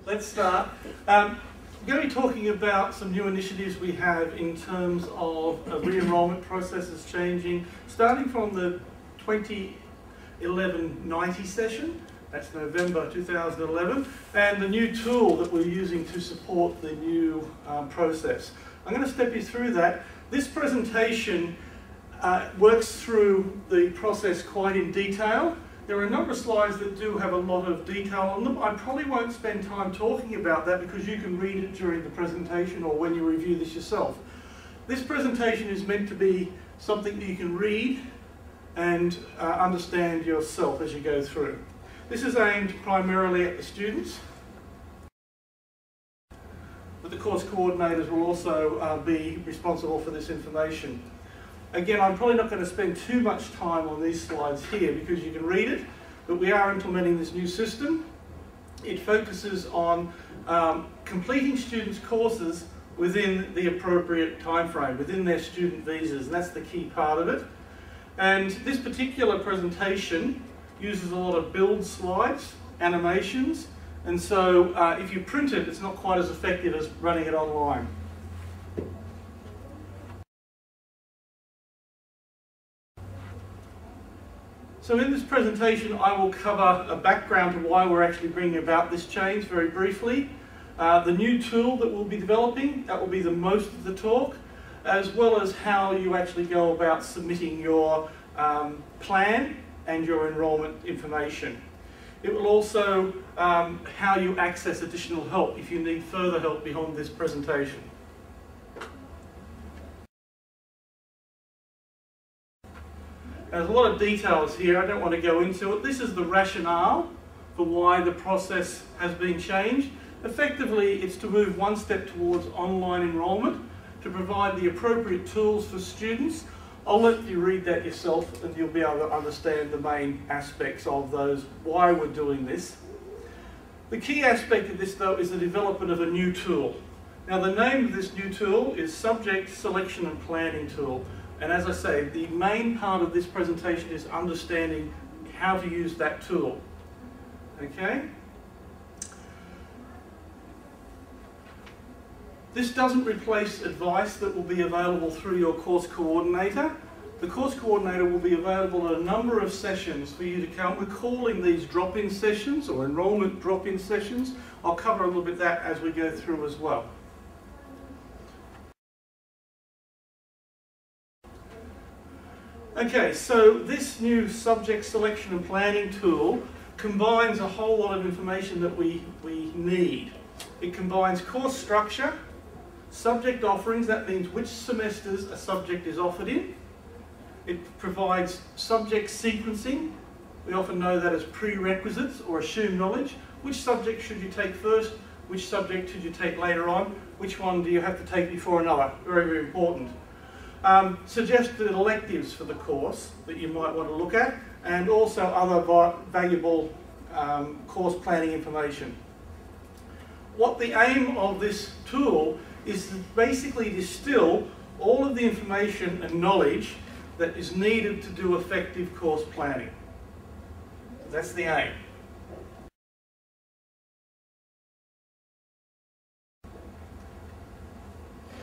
let's start. I'm going to be talking about some new initiatives we have in terms of re-enrollment processes changing, starting from the 2011-90 session, that's November 2011, and the new tool that we're using to support the new process. I'm going to step you through that. This presentation works through the process quite in detail. There are a number of slides that do have a lot of detail on them. I probably won't spend time talking about that because you can read it during the presentation or when you review this yourself. This presentation is meant to be something that you can read and understand yourself as you go through. This is aimed primarily at the students, but the course coordinators will also be responsible for this information. Again, I'm probably not going to spend too much time on these slides here because you can read it, but we are implementing this new system. It focuses on completing students' courses within the appropriate time frame, within their student visas, and that's the key part of it. And this particular presentation uses a lot of build slides, animations, and so if you print it, it's not quite as effective as running it online. So in this presentation, I will cover a background to why we're actually bringing about this change very briefly. The new tool that we'll be developing, that will be the most of the talk, as well as how you actually go about submitting your plan and your enrolment information. It will also how you access additional help if you need further help beyond this presentation. There's a lot of details here, I don't want to go into it. This is the rationale for why the process has been changed. Effectively, it's to move one step towards online enrolment, to provide the appropriate tools for students. I'll let you read that yourself and you'll be able to understand the main aspects of those, why we're doing this. The key aspect of this, though, is the development of a new tool. Now, the name of this new tool is Subject Selection and Planning Tool. And as I say, the main part of this presentation is understanding how to use that tool. Okay? This doesn't replace advice that will be available through your course coordinator. The course coordinator will be available at a number of sessions for you to come. We're calling these drop-in sessions or enrolment drop-in sessions. I'll cover a little bit of that as we go through as well. Okay, so this new subject selection and planning tool combines a whole lot of information that we need. It combines course structure, subject offerings, that means which semesters a subject is offered in. It provides subject sequencing. We often know that as prerequisites or assumed knowledge. Which subject should you take first? Which subject should you take later on? Which one do you have to take before another? Very, very important. Suggested electives for the course that you might want to look at, and also other valuable course planning information. What the aim of this tool is to basically distill all of the information and knowledge that is needed to do effective course planning. That's the aim.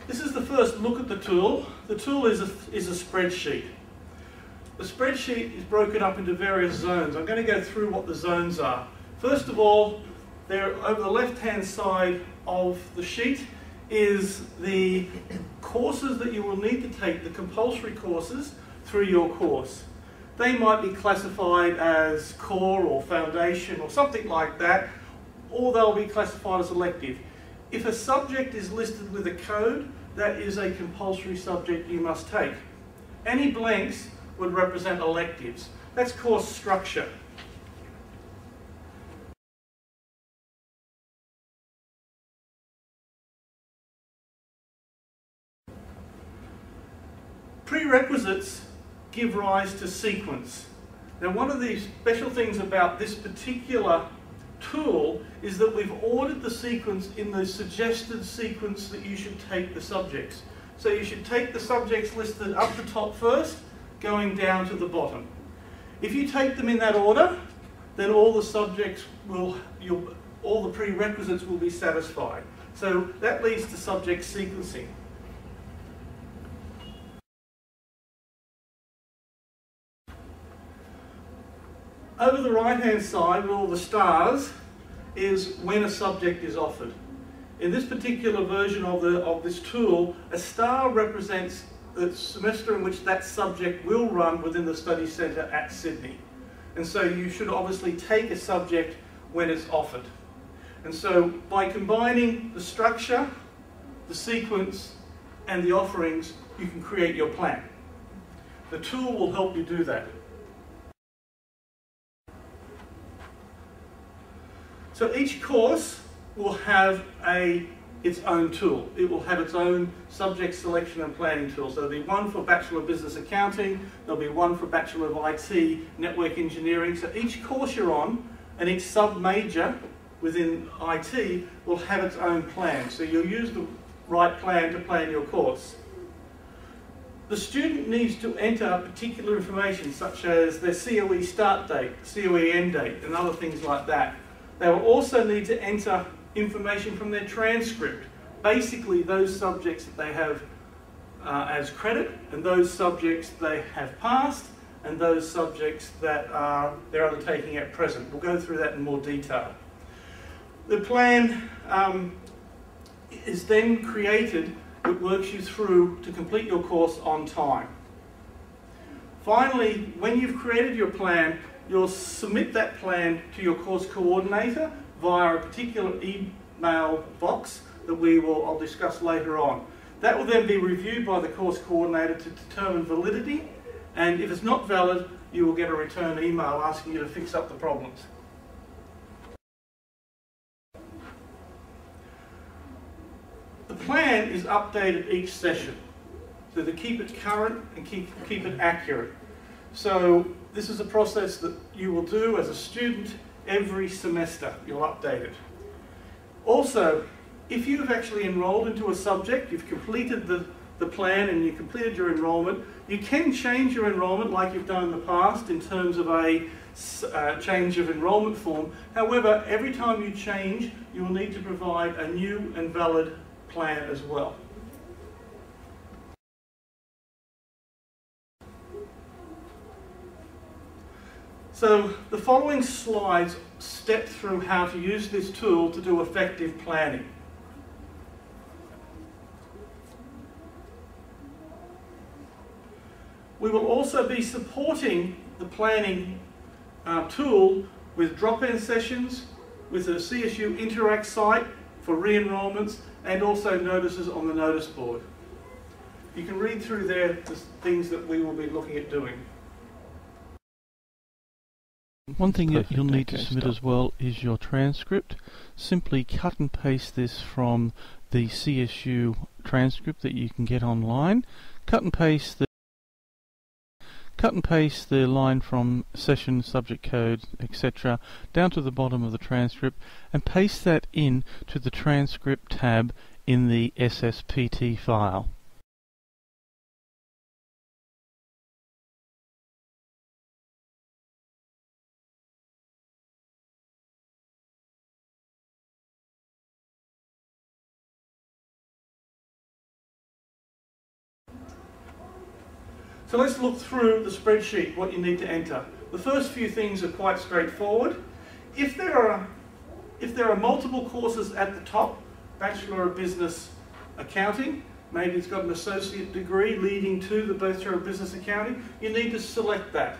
This is the first look at the tool. The tool is a spreadsheet. The spreadsheet is broken up into various zones. I'm going to go through what the zones are. First of all, there over the left-hand side of the sheet is the courses that you will need to take, the compulsory courses, through your course. They might be classified as core or foundation or something like that, or they'll be classified as elective. If a subject is listed with a code, that is a compulsory subject you must take. Any blanks would represent electives. That's course structure. Prerequisites give rise to sequence. Now, one of the special things about this particular tool is that we've ordered the sequence in the suggested sequence that you should take the subjects. So you should take the subjects listed up the top first, going down to the bottom. If you take them in that order, then all the subjects will, all the prerequisites will be satisfied. So that leads to subject sequencing. Over the right-hand side, with all the stars, is when a subject is offered. In this particular version of this tool, a star represents the semester in which that subject will run within the study centre at Sydney. And so you should obviously take a subject when it's offered. And so by combining the structure, the sequence, and the offerings, you can create your plan. The tool will help you do that. So each course will have its own tool. It will have its own subject selection and planning tool. So there'll be one for Bachelor of Business Accounting, there'll be one for Bachelor of IT, Network Engineering. So each course you're on and each sub-major within IT will have its own plan. So you'll use the right plan to plan your course. The student needs to enter particular information such as their COE start date, COE end date, and other things like that. They will also need to enter information from their transcript, basically those subjects that they have as credit and those subjects they have passed and those subjects that they're undertaking at present. We'll go through that in more detail. The plan is then created that works you through to complete your course on time. Finally, when you've created your plan, you'll submit that plan to your course coordinator via a particular email box that I'll discuss later on. That will then be reviewed by the course coordinator to determine validity, and if it's not valid, you will get a return email asking you to fix up the problems. The plan is updated each session, so to keep it current and keep it accurate. So this is a process that you will do as a student every semester. You'll update it. Also, if you've actually enrolled into a subject, you've completed the plan and you completed your enrolment, you can change your enrolment like you've done in the past in terms of a change of enrolment form. However, every time you change, you will need to provide a new and valid plan as well. So the following slides step through how to use this tool to do effective planning. We will also be supporting the planning tool with drop-in sessions, with a CSU Interact site for re-enrollments, and also notices on the notice board. You can read through there the things that we will be looking at doing. One thing that you'll need to submit as well is your transcript. Simply cut and paste this from the CSU transcript that you can get online. Cut and paste the line from session, subject code, etc. down to the bottom of the transcript and paste that in to the transcript tab in the SSPT file. So let's look through the spreadsheet, what you need to enter. The first few things are quite straightforward. If there are multiple courses at the top, Bachelor of Business Accounting, maybe it's got an associate degree leading to the Bachelor of Business Accounting, you need to select that.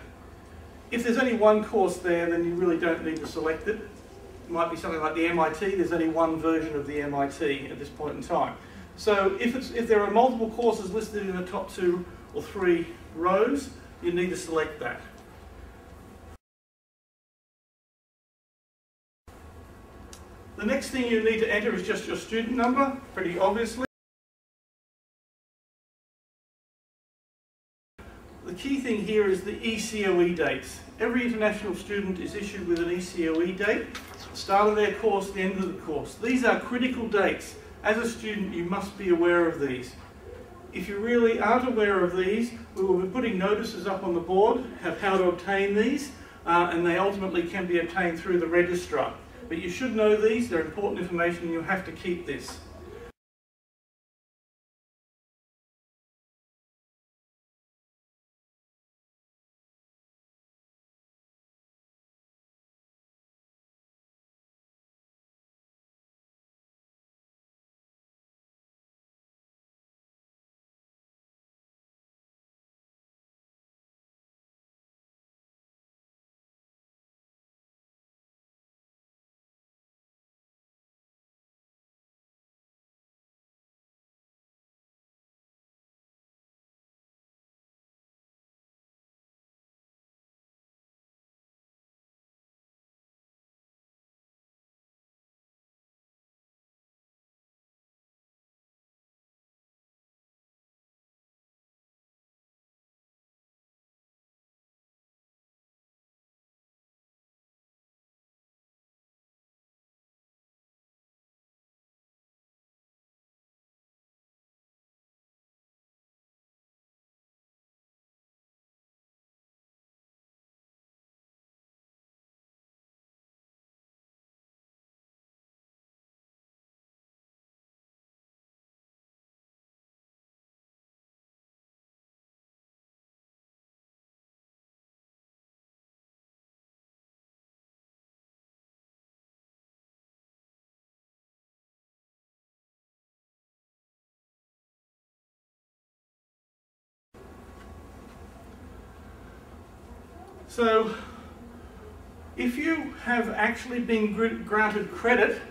If there's only one course there, then you really don't need to select it. It might be something like the MIT, there's only one version of the MIT at this point in time. So if there are multiple courses listed in the top 2 or 3 rows, you need to select that. The next thing you need to enter is just your student number, pretty obviously. The key thing here is the ECOE dates. Every international student is issued with an ECOE date, the start of their course, the end of the course. These are critical dates. As a student, you must be aware of these. If you really aren't aware of these, we will be putting notices up on the board of how to obtain these, and they ultimately can be obtained through the registrar. But you should know these, they're important information and you have to keep this. So, if you have actually been granted credit,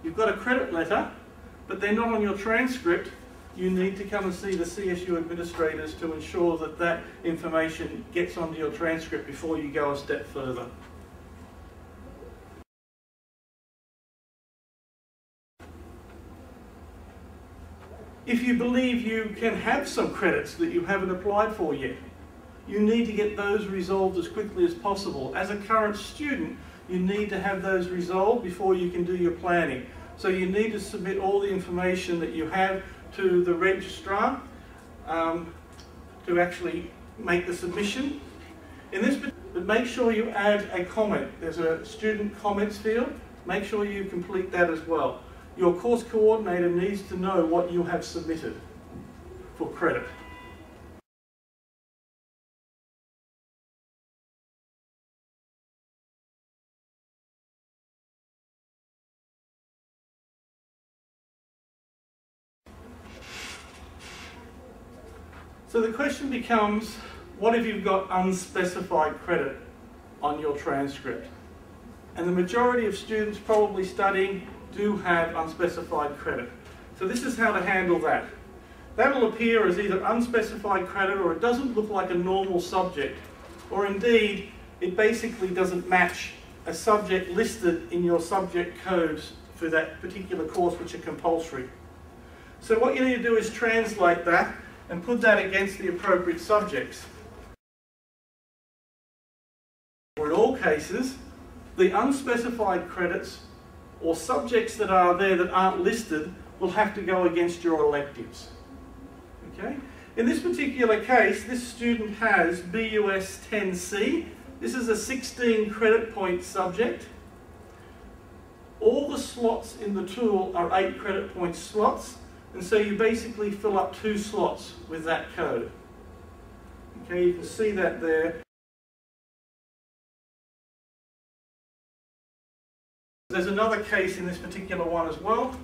you've got a credit letter, but they're not on your transcript, you need to come and see the CSU administrators to ensure that that information gets onto your transcript before you go a step further. If you believe you can have some credits that you haven't applied for yet, you need to get those resolved as quickly as possible. As a current student, you need to have those resolved before you can do your planning. So you need to submit all the information that you have to the registrar to actually make the submission. But make sure you add a comment. There's a student comments field. Make sure you complete that as well. Your course coordinator needs to know what you have submitted for credit. So the question becomes, what if you've got unspecified credit on your transcript? And the majority of students probably studying do have unspecified credit. So this is how to handle that. That'll appear as either unspecified credit, or it doesn't look like a normal subject, or indeed it basically doesn't match a subject listed in your subject codes for that particular course, which are compulsory. So what you need to do is translate that and put that against the appropriate subjects. Or in all cases, the unspecified credits or subjects that are there that aren't listed will have to go against your electives. Okay? In this particular case, this student has BUS 10C. This is a 16 credit point subject. All the slots in the tool are 8 credit point slots, and so you basically fill up 2 slots with that code. Okay, you can see that there. There's another case in this particular one as well.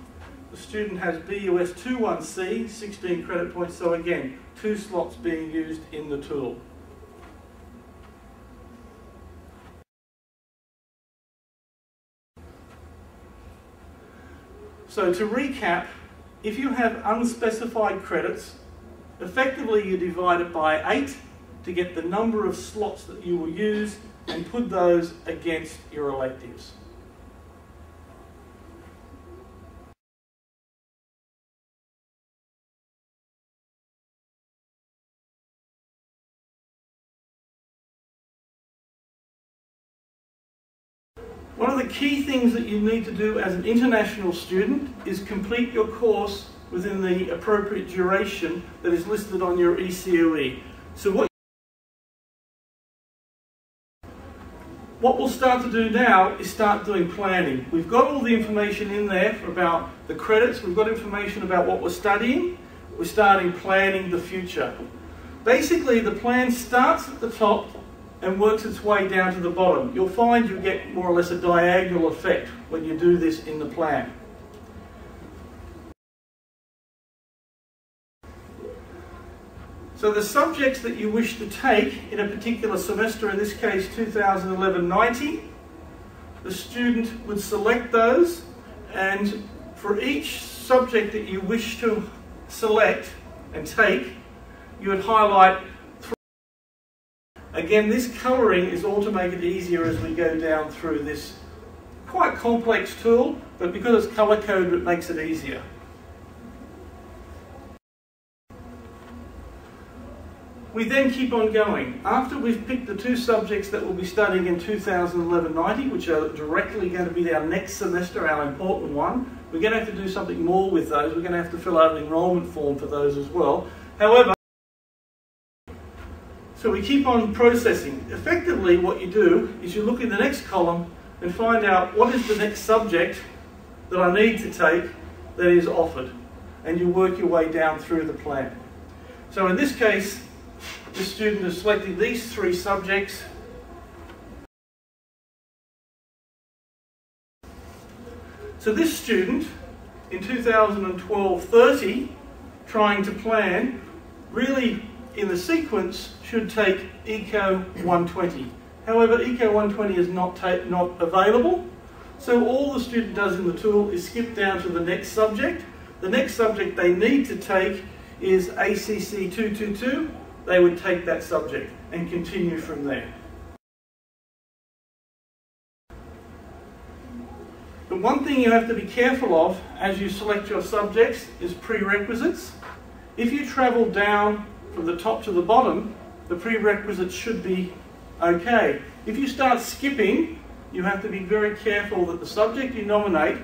The student has BUS 21C, 16 credit points, so again, 2 slots being used in the tool. So to recap, if you have unspecified credits, effectively you divide it by 8 to get the number of slots that you will use and put those against your electives. One of the key things that you need to do as an international student is complete your course within the appropriate duration that is listed on your what we'll start to do now is start doing planning. We've got all the information in there about the credits, we've got information about what we're studying, we're starting planning the future. Basically, the plan starts at the top and works its way down to the bottom. You'll find you get more or less a diagonal effect when you do this in the plan. So the subjects that you wish to take in a particular semester, in this case 2011-90, the student would select those, and for each subject that you wish to select and take, you would highlight 3. Again, this colouring is all to make it easier as we go down through this quite complex tool, but because it's colour coded it makes it easier. We then keep on going. After we've picked the 2 subjects that we'll be studying in 2011-90, which are directly going to be our next semester, our important one, we're going to have to do something more with those. We're going to have to fill out an enrolment form for those as well. However, so we keep on processing. Effectively, what you do is you look in the next column and find out what is the next subject that I need to take that is offered. And you work your way down through the plan. So in this case, the student is selecting these 3 subjects. So this student, in 2012-30, trying to plan, really in the sequence should take Eco 120. However, Eco 120 is not available, so all the student does in the tool is skip down to the next subject. The next subject they need to take is ACC 222. They would take that subject and continue from there. The one thing you have to be careful of as you select your subjects is prerequisites. If you travel down from the top to the bottom, the prerequisites should be okay. If you start skipping, you have to be very careful that the subject you nominate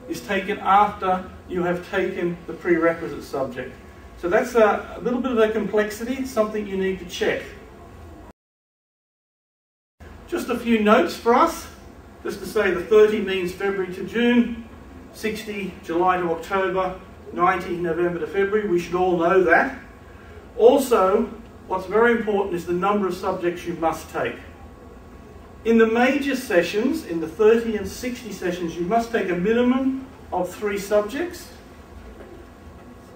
is taken after you have taken the prerequisite subject. So that's a little bit of a complexity. It's something you need to check. Just a few notes for us. Just to say the 30 means February to June, 60 July to October, 90 November to February. We should all know that. Also, what's very important is the number of subjects you must take. In the major sessions, in the 30 and 60 sessions, you must take a minimum of 3 subjects.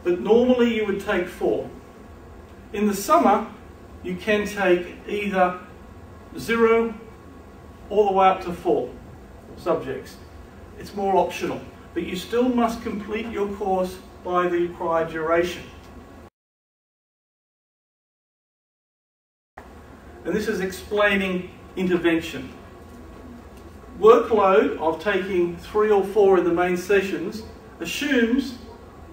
But normally you would take 4. In the summer, you can take either 0 all the way up to 4 subjects. It's more optional, but you still must complete your course by the required duration. And this is explaining intervention. Workload of taking 3 or 4 in the main sessions assumes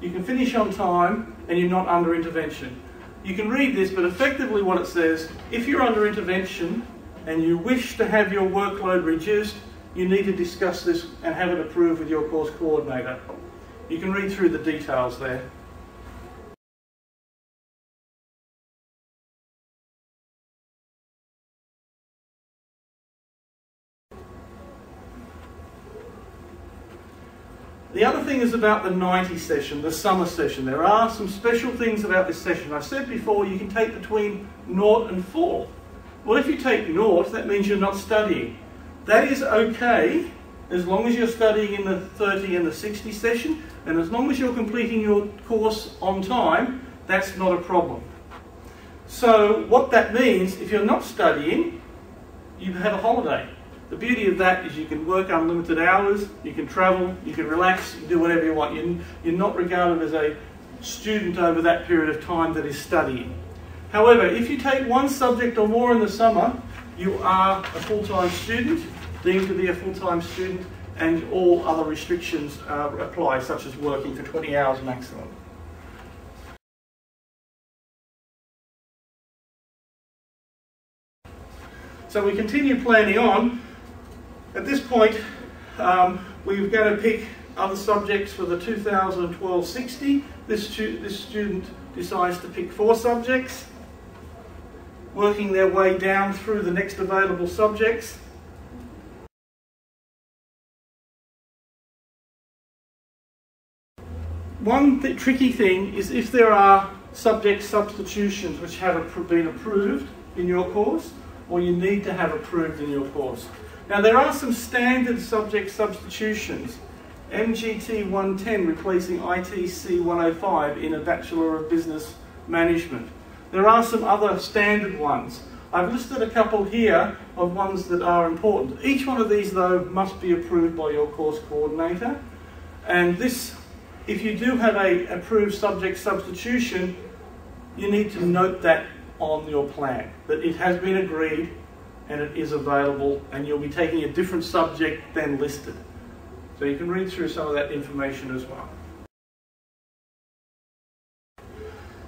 you can finish on time and you're not under intervention. You can read this, but effectively what it says, if you're under intervention and you wish to have your workload reduced, you need to discuss this and have it approved with your course coordinator. You can read through the details there. The other thing is about the 90 session, the summer session. There are some special things about this session. I said before you can take between 0 and 4. Well, if you take 0, that means you're not studying. That is okay as long as you're studying in the 30 and the 60 session, and as long as you're completing your course on time, that's not a problem. So what that means, if you're not studying, you have a holiday. The beauty of that is you can work unlimited hours, you can travel, you can relax, you can do whatever you want. You're not regarded as a student over that period of time that is studying. However, if you take 1 subject or more in the summer, you are a full-time student, deemed to be a full-time student, and all other restrictions apply, such as working for 20 hours maximum. So we continue planning on. At this point, we're going to pick other subjects for the 2012-60. This student decides to pick 4 subjects, working their way down through the next available subjects. one tricky thing is if there are subject substitutions which have been approved in your course, or you need to have approved in your course. Now there are some standard subject substitutions. MGT 110 replacing ITC 105 in a Bachelor of Business Management. There are some other standard ones. I've listed a couple here of ones that are important. Each one of these, though, must be approved by your course coordinator. And this, if you do have an approved subject substitution, you need to note that on your plan, that it has been agreed and it is available, and you'll be taking a different subject than listed. So you can read through some of that information as well.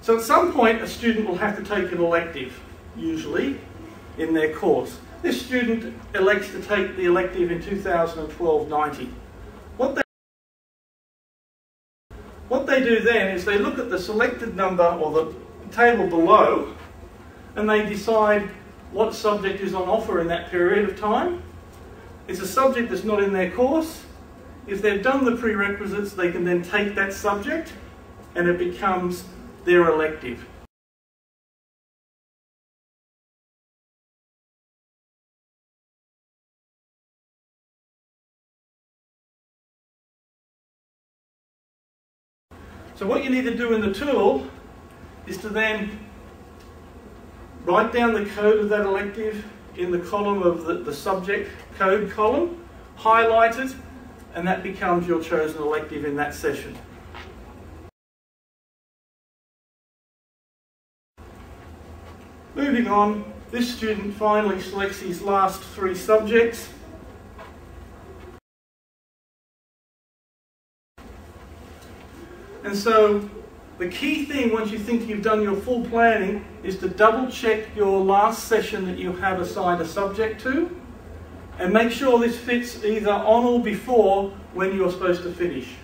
So at some point, a student will have to take an elective, usually, in their course. This student elects to take the elective in 2012-90. What they do then is they look at the selected number or the table below, and they decide what subject is on offer in that period of time. It's a subject that's not in their course. If they've done the prerequisites, they can then take that subject and it becomes their elective. So what you need to do in the tool is to then write down the code of that elective in the column of the subject code column, highlight it, and that becomes your chosen elective in that session. Moving on, this student finally selects his last 3 subjects. And so the key thing once you think you've done your full planning is to double check your last session that you have assigned a subject to, and make sure this fits either on or before when you're supposed to finish.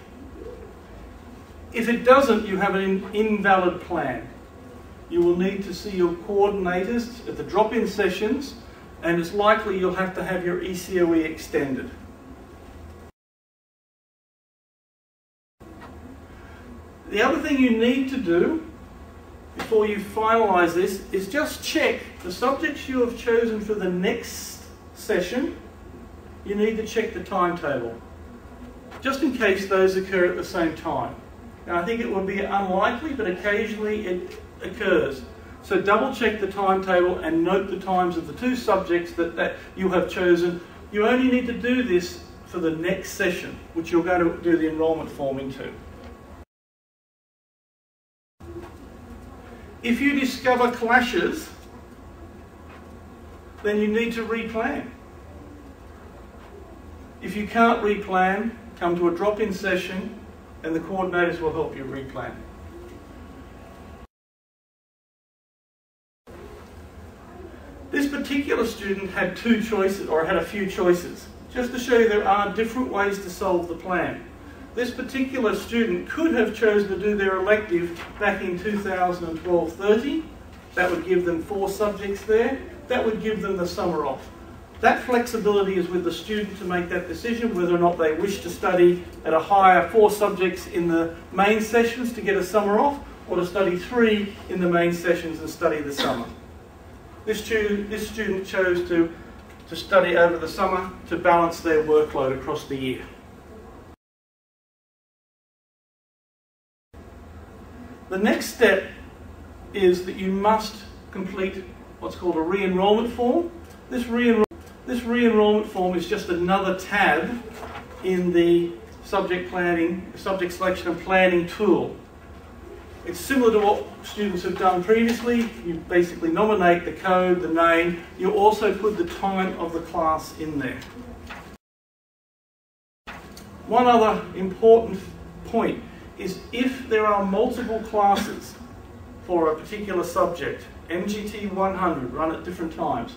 If it doesn't, you have an invalid plan. You will need to see your coordinators at the drop-in sessions, and it's likely you'll have to have your ECOE extended. The other thing you need to do before you finalise this is just check the subjects you have chosen for the next session. You need to check the timetable, just in case those occur at the same time. Now I think it would be unlikely, but occasionally it occurs. So double check the timetable and note the times of the 2 subjects that you have chosen. You only need to do this for the next session, which you're going to do the enrolment form into. If you discover clashes, then you need to replan. If you can't replan, come to a drop-in session and the coordinators will help you replan. This particular student had 2 choices, or had a few choices, just to show you there are different ways to solve the plan. This particular student could have chosen to do their elective back in 2012-30. That would give them 4 subjects there. That would give them the summer off. That flexibility is with the student to make that decision whether or not they wish to study at a higher 4 subjects in the main sessions to get a summer off, or to study 3 in the main sessions and study the summer. This student chose to study over the summer to balance their workload across the year. The next step is that you must complete what's called a re-enrolment form. This re-enrolment form is just another tab in the subject selection and planning tool. It's similar to what students have done previously. You basically nominate the code, the name. You also put the time of the class in there. One other important point is if there are multiple classes for a particular subject, MGT 100 run at different times.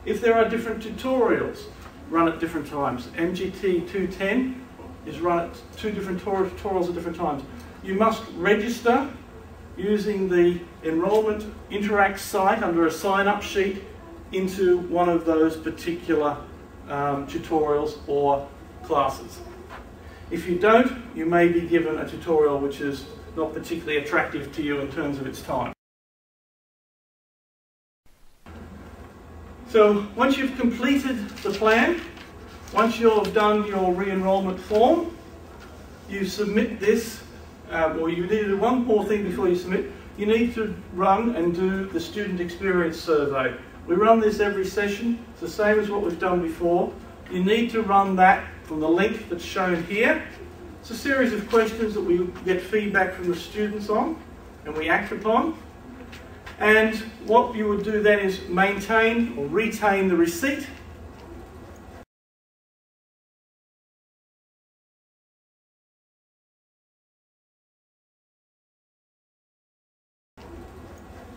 If there are different tutorials run at different times, MGT 210 is run at 2 different tutorials at different times. You must register using the Enrolment Interact site under a sign-up sheet into one of those particular tutorials or classes. If you don't, you may be given a tutorial which is not particularly attractive to you in terms of its time. So once you've completed the plan, once you've done your re-enrolment form, you submit this, or you need to do one more thing before you submit. You need to run and do the student experience survey. We run this every session. It's the same as what we've done before. You need to run that from the link that's shown here. It's a series of questions that we get feedback from the students on and we act upon. And what you would do then is maintain or retain the receipt.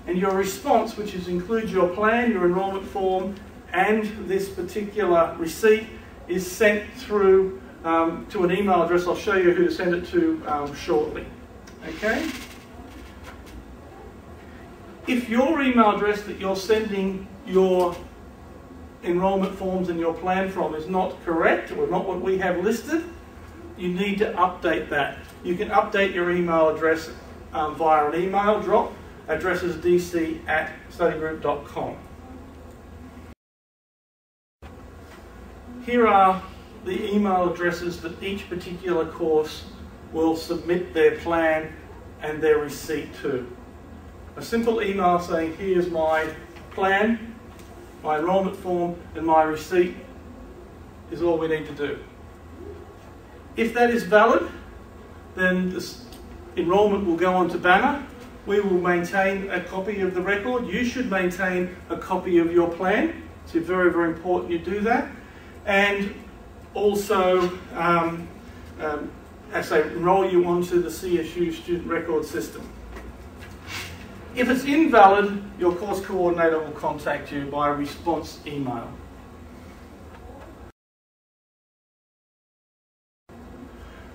And your response, which includes your plan, your enrolment form, and this particular receipt, is sent through to an email address. I'll show you who to send it to shortly. Okay? If your email address that you're sending your enrolment forms and your plan from is not correct, or not what we have listed, you need to update that. You can update your email address via an email drop. Address is dc@studygroup.com. Here are the email addresses that each particular course will submit their plan and their receipt to. A simple email saying, here's my plan, my enrolment form, and my receipt is all we need to do. If that is valid, then this enrolment will go on to Banner. We will maintain a copy of the record. You should maintain a copy of your plan. It's very, very important you do that. And also, as I enroll you onto the CSU student record system. If it's invalid, your course coordinator will contact you by response email.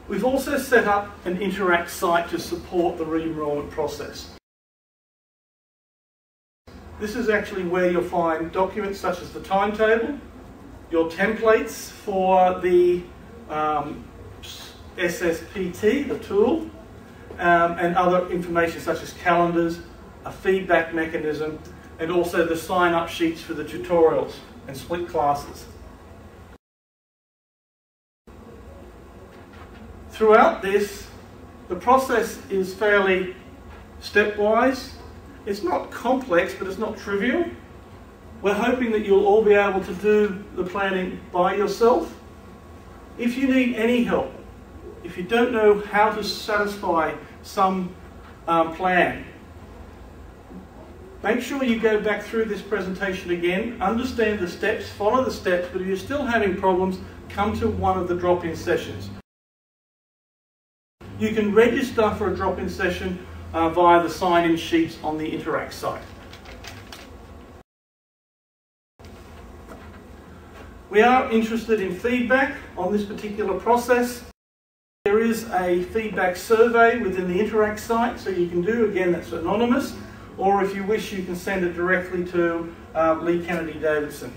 We've also set up an Interact site to support the re-enrolment process. This is actually where you'll find documents such as the timetable, your templates for the SSPT, the tool, and other information such as calendars, a feedback mechanism, and also the sign-up sheets for the tutorials and split classes. Throughout this, the process is fairly stepwise. It's not complex, but it's not trivial. We're hoping that you'll all be able to do the planning by yourself. If you need any help, if you don't know how to satisfy some plan, make sure you go back through this presentation again, understand the steps, follow the steps, but if you're still having problems, come to one of the drop-in sessions. You can register for a drop-in session via the sign-in sheets on the Interact site. We are interested in feedback on this particular process. There is a feedback survey within the Interact site, so you can do, again, that's anonymous, or if you wish, you can send it directly to Lee Kennedy Davidson.